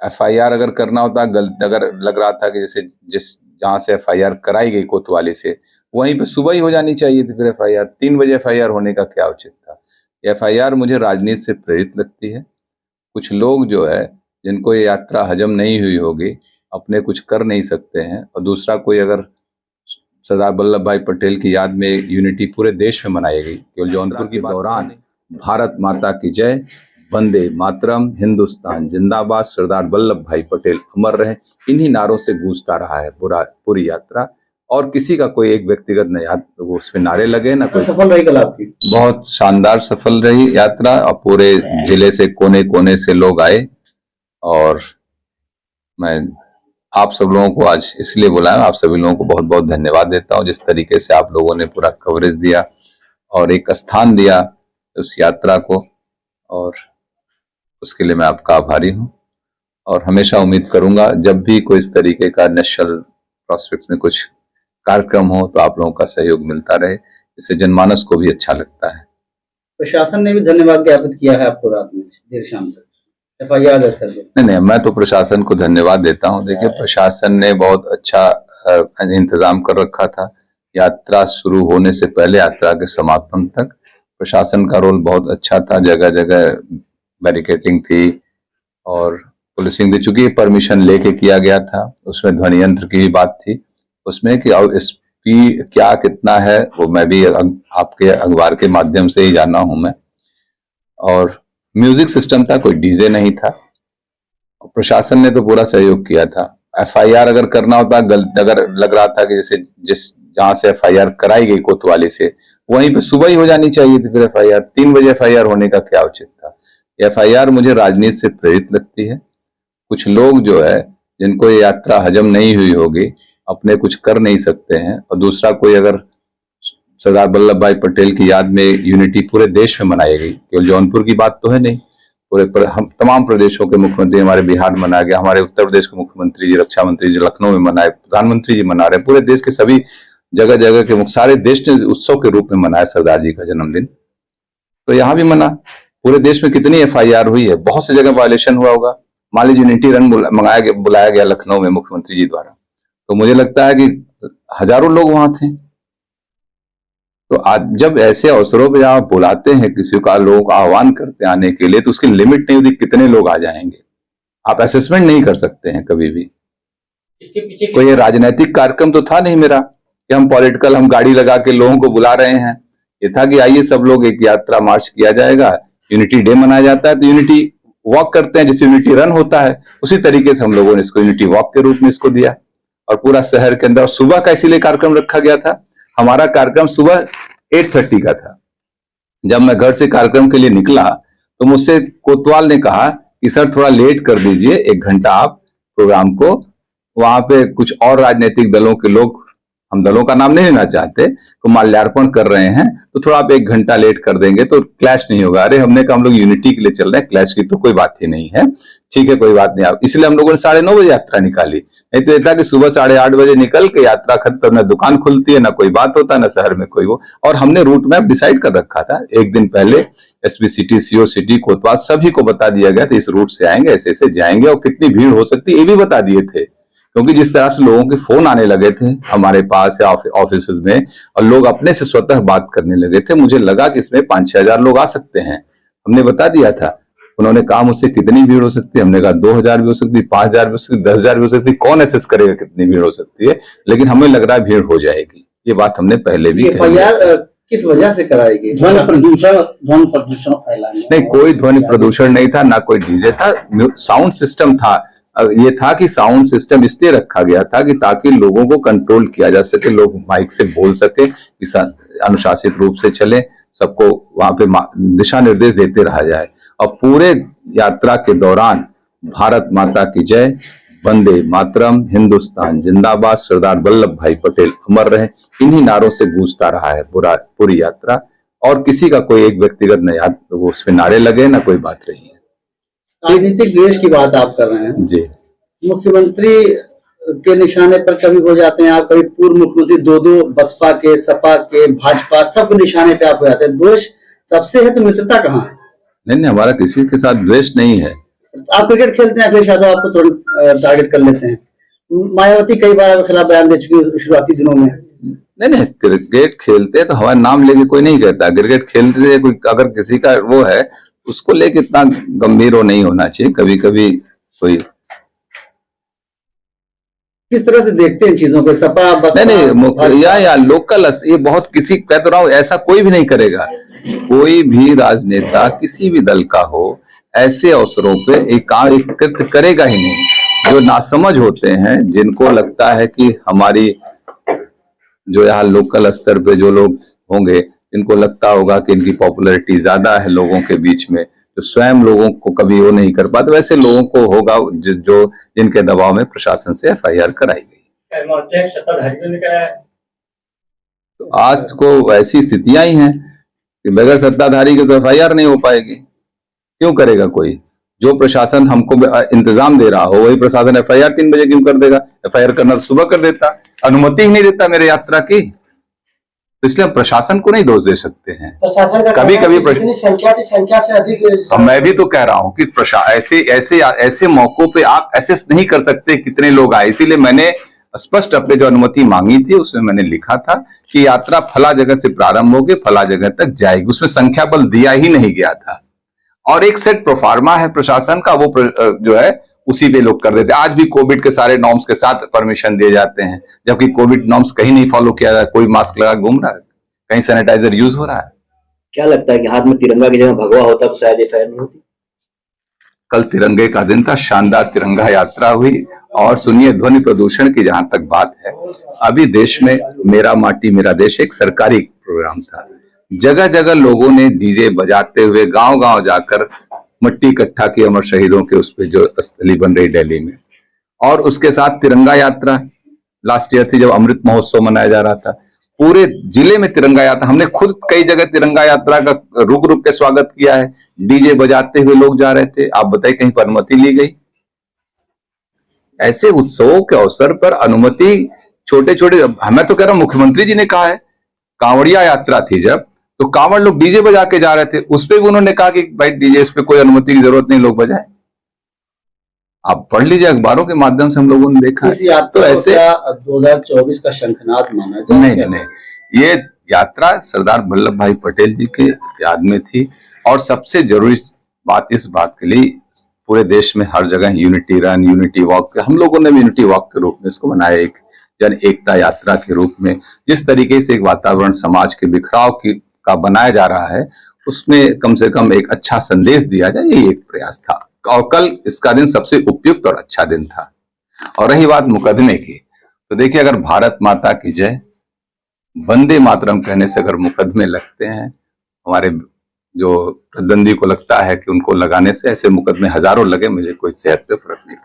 FIR अगर करना होता, गलत अगर लग रहा था कि जैसे जहां से एफआईआर कराई गई कोतवाली से, वहीं पे सुबह ही हो जानी चाहिए थी। फिर एफआईआर 3 बजे एफआईआर होने का क्या औचित्य था? एफआईआर मुझे राजनीति से प्रेरित लगती है। कुछ लोग जो है, जिनको ये यात्रा हजम नहीं हुई होगी, अपने कुछ कर नहीं सकते हैं, और दूसरा कोई अगर सरदार वल्लभ भाई पटेल की याद में यूनिटी पूरे देश में मनाई गई केवल जौनपुर के दौरान, भारत माता की जय, वंदे मातरम, हिंदुस्तान जिंदाबाद, सरदार वल्लभ भाई पटेल अमर रहे, इन्हीं नारों से गूंजता रहा है पूरी यात्रा। और किसी का कोई एक व्यक्तिगत वो उसमें नारे लगे ना कोई। सफल रही कल आपकी? बहुत शानदार सफल रही यात्रा, और पूरे जिले से कोने कोने से लोग आए। और मैं आप सब लोगों को आज इसलिए बुलाया, आप सभी लोगों को बहुत बहुत धन्यवाद देता हूं, जिस तरीके से आप लोगों ने पूरा कवरेज दिया और एक स्थान दिया उस यात्रा को, और उसके लिए मैं आपका आभारी हूं। और हमेशा उम्मीद करूंगा जब भी कोई इस तरीके का नेशनल प्रोस्पेक्ट में कुछ कार्यक्रम हो तो आप लोगों का सहयोग मिलता रहे, इससे जनमानस को भी अच्छा लगता है। प्रशासन ने भी धन्यवाद ज्ञापित किया है आपको रात में देर शाम तक एफआईआर दर्ज कर दिया। नहीं, मैं तो प्रशासन को धन्यवाद देता हूं। देखिए, प्रशासन ने बहुत अच्छा इंतजाम कर रखा था। यात्रा शुरू होने से पहले यात्रा के समापन तक प्रशासन का रोल बहुत अच्छा था। जगह जगह बैरिकेडिंग थी और पुलिसिंग थी। चूंकि परमिशन लेके किया गया था, उसमें ध्वनि यंत्र की भी बात थी उसमें कि अब स्पीड क्या कितना है वो मैं भी आपके अखबार के माध्यम से ही जाना हूं मैं। और म्यूजिक सिस्टम था, कोई डीजे नहीं था। प्रशासन ने तो पूरा सहयोग किया था। एफआईआर अगर करना होता, गलत अगर लग रहा था कि जैसे जहां से एफआईआर कराई गई कोतवाली से, वहीं पे सुबह ही हो जानी चाहिए थी। फिर एफआईआर 3 बजे एफआईआर होने का क्या औचित्य था? एफआईआर मुझे राजनीति से प्रेरित लगती है। कुछ लोग जो है, जिनको ये यात्रा हजम नहीं हुई होगी, अपने कुछ कर नहीं सकते हैं, और दूसरा कोई अगर सरदार वल्लभ भाई पटेल की याद में यूनिटी पूरे देश में मनाई गई, केवल जौनपुर की बात तो है नहीं, हम तमाम प्रदेशों के मुख्यमंत्री, हमारे बिहार में मनाया गया, हमारे उत्तर प्रदेश के मुख्यमंत्री जी, रक्षा मंत्री जी लखनऊ में मनाए, प्रधानमंत्री जी मना रहे, पूरे देश के सभी जगह जगह के सारे देश ने उत्सव के रूप में मनाया सरदार जी का जन्मदिन। तो यहाँ भी मना। पूरे देश में कितनी एफआईआर हुई है, बहुत सी जगह वायलेशन हुआ होगा। मान लीजिए यूनिटी रन बुलाया गया लखनऊ में मुख्यमंत्री जी द्वारा, तो मुझे लगता है कि हजारों लोग वहां थे। तो आज जब ऐसे अवसरों पे आप बुलाते हैं किसी का, लोगों का आह्वान करते हैं आने के लिए, तो उसकी लिमिट नहीं होती कितने लोग आ जाएंगे। आप असेसमेंट नहीं कर सकते हैं कभी भी। इसके पीछे कोई राजनीतिक कार्यक्रम तो था नहीं मेरा कि हम गाड़ी लगा के लोगों को बुला रहे हैं। ये था कि आइए सब लोग, एक यात्रा मार्च किया जाएगा, यूनिटी डे मनाया जाता है तो यूनिटी वॉक करते हैं, जैसे यूनिटी रन होता है उसी तरीके से हम लोगों ने इसको यूनिटी वॉक के रूप में इसको दिया। और पूरा शहर के अंदर सुबह का इसीलिए कार्यक्रम रखा गया था। हमारा कार्यक्रम सुबह 8:30 का था। जब मैं घर से कार्यक्रम के लिए निकला तो मुझसे कोतवाल ने कहा कि सर थोड़ा लेट कर दीजिए, 1 घंटा आप प्रोग्राम को, वहां पे कुछ और राजनीतिक दलों के लोग, हम दलों का नाम नहीं लेना चाहते, तो माल्यार्पण कर रहे हैं, तो थोड़ा आप 1 घंटा लेट कर देंगे तो क्लैश नहीं होगा। अरे हमने कहा हम लोग यूनिटी के लिए चल रहे हैं, क्लैश की तो कोई बात ही नहीं है। ठीक है, कोई बात नहीं। आप इसलिए हम लोगों ने 9:30 बजे यात्रा निकाली। नहीं तो ये था कि सुबह 8:30 बजे निकल के यात्रा खत्म, ना दुकान खुलती है, ना कोई बात होता, ना शहर में कोई वो। और हमने रूट मैप डिसाइड कर रखा था एक दिन पहले। एसपी सिटी, सीओ सिटी, कोतवाल सभी को बता दिया गया था इस रूट से आएंगे, ऐसे ऐसे जाएंगे, और कितनी भीड़ हो सकती है ये भी बता दिए थे। क्योंकि जिस तरह से लोगों के फोन आने लगे थे हमारे पास या ऑफिस में, और लोग अपने से स्वतः बात करने लगे थे, मुझे लगा कि इसमें 5-6 हजार लोग आ सकते हैं। हमने बता दिया था। उन्होंने कहा मुझसे कितनी भीड़ हो सकती है, हमने कहा 2000 भी हो सकती है, 5000 भी हो सकती है, 10,000 भी हो सकती है, कौन असेस करेगा कितनी भीड़ हो सकती है, लेकिन हमें लग रहा है भीड़ हो जाएगी। ये बात हमने पहले भी किस वजह से कराएगी? ध्वनि प्रदूषण फैलाने? नहीं, कोई ध्वनि प्रदूषण नहीं था, ना कोई डीजे था। साउंड सिस्टम था। ये था कि साउंड सिस्टम इसलिए रखा गया था कि ताकि लोगों को कंट्रोल किया जा सके, लोग माइक से बोल सके, अनुशासित रूप से चले, सबको वहां पे दिशा निर्देश देते रहा जाए। और पूरे यात्रा के दौरान भारत माता की जय, वंदे मातरम, हिंदुस्तान जिंदाबाद, सरदार वल्लभ भाई पटेल अमर रहे, इन्हीं नारों से गूंजता रहा है पूरी यात्रा। और किसी का कोई एक व्यक्तिगत वो उसमें नारे लगे ना कोई बात रही है। राजनीतिक द्वेष की बात आप कर रहे हैं जी। मुख्यमंत्री के निशाने पर कभी हो जाते हैं आप, कभी पूर्व मुख्यमंत्री, दो बसपा के, सपा के, भाजपा, सब निशाने पे आप हो जाते हैं। द्वेष सबसे है तो मित्रता कहाँ है? नहीं, हमारा किसी के साथ द्वेष नहीं है। आप क्रिकेट खेलते हैं, अखिलेश यादव आपको तुरंत टारगेट कर लेते हैं। मायावती कई बार आपके खिलाफ बयान दे चुकी है शुरुआती दिनों में। नहीं, क्रिकेट खेलते तो हमारा नाम लेके कोई नहीं कहता। क्रिकेट खेलते कोई अगर किसी का वो है उसको लेके इतना गंभीर वो नहीं होना चाहिए। कभी कभी कोई किस तरह से देखते हैं इन चीजों को, सपा बसपा नहीं या लोकल ये बहुत किसी कह तो रहा हूँ, ऐसा कोई भी नहीं करेगा। कोई भी राजनेता किसी भी दल का हो ऐसे अवसरों पे एक कृत्य करेगा ही नहीं। जो नासमझ होते हैं, जिनको लगता है कि हमारी जो यहाँ लोकल स्तर पे जो लोग होंगे, इनको लगता होगा कि इनकी पॉपुलैरिटी ज्यादा है लोगों के बीच में, जो स्वयं लोगों को कभी वो नहीं कर पाते, वैसे लोगों को होगा जो जिनके दबाव में प्रशासन से FIR कराई गई। तो आज को ऐसी स्थितियां ही हैं कि बगैर सत्ताधारी के तो FIR नहीं हो पाएगी। क्यों करेगा कोई? जो प्रशासन हमको इंतजाम दे रहा हो वही प्रशासन FIR 3 बजे क्यों कर देगा? FIR करना तो सुबह कर देता। अनुमति ही नहीं देता मेरे यात्रा की, तो इसलिए हम प्रशासन को नहीं दोष दे सकते हैं। प्रशासन का कभी कभी संख्या से अधिक। मैं भी तो कह रहा हूं कि ऐसे मौकों पे आप एसेस नहीं कर सकते कितने लोग आए। इसीलिए मैंने स्पष्ट अपने जो अनुमति मांगी थी उसमें मैंने लिखा था कि यात्रा फला जगह से प्रारंभ होगी, फला जगह तक जाएगी। उसमें संख्या बल दिया ही नहीं गया था। और एक सेट प्रोफार्मा है प्रशासन का, वो जो है उसी पे लोग कर देते। आज भी कोविड के सारे नॉर्म्स के साथ परमिशन दिए जाते हैं, जबकि कोविड नॉर्म्स कहीं नहीं फॉलो किया जा रहा है। कोई मास्क लगा घूम रहा है, कहीं सैनिटाइजर यूज हो रहा है। क्या लगता है कि हाथ में तिरंगा की जगह भगवा होता तो शायद FIR नहीं होती? कल तिरंगे का दिन था, शानदार तिरंगा यात्रा हुई। और सुनिए, ध्वनि प्रदूषण की जहां तक बात है, अभी देश में मेरा माटी मेरा देश एक सरकारी प्रोग्राम था। जगह जगह लोगों ने डीजे बजाते हुए गांव गांव जाकर मिट्टी इकट्ठा की अमर शहीदों के उस पे जो स्थली बन रही दिल्ली में, और उसके साथ तिरंगा यात्रा लास्ट ईयर थी जब अमृत महोत्सव मनाया जा रहा था। पूरे जिले में तिरंगा यात्रा, हमने खुद कई जगह तिरंगा यात्रा का रुक रुक के स्वागत किया है। डीजे बजाते हुए लोग जा रहे थे। आप बताइए कहीं पर अनुमति ली गई? ऐसे उत्सवों के अवसर पर अनुमति छोटे छोटे, मैं तो कह रहा हूं मुख्यमंत्री जी ने कहा है, कांवड़िया यात्रा थी जब, तो कांवड़ लोग डीजे बजा के जा रहे थे, उस पर भी उन्होंने कहा कि भाई डीजे, इस पे कोई अनुमति की जरूरत नहीं, लोग बजाएं। आप पढ़ लीजिए, अखबारों के माध्यम से हम लोगों ने देखा है। तो ऐसे 2024 का शंखनाद माना जाए? नहीं, ये यात्रा सरदार वल्लभ भाई पटेल जी के याद में थी। और सबसे जरूरी बात इस बात के लिए पूरे देश में हर जगह यूनिटी रन, यूनिटी वॉक, हम लोगों ने भी यूनिटी वॉक के रूप में इसको मनाया, एक जन एकता यात्रा के रूप में। जिस तरीके से एक वातावरण समाज के बिखराव का बनाया जा रहा है, उसमें कम से कम एक अच्छा संदेश दिया जाए, यही एक प्रयास था। और कल इसका दिन सबसे उपयुक्त और अच्छा दिन था। और रही बात मुकदमे की, तो देखिए, अगर भारत माता की जय, वंदे मातरम कहने से अगर मुकदमे लगते हैं, हमारे जो प्रतिद्वंदी को लगता है कि उनको लगाने से ऐसे मुकदमे हजारों लगे, मुझे कोई सेहत पे फर्क नहीं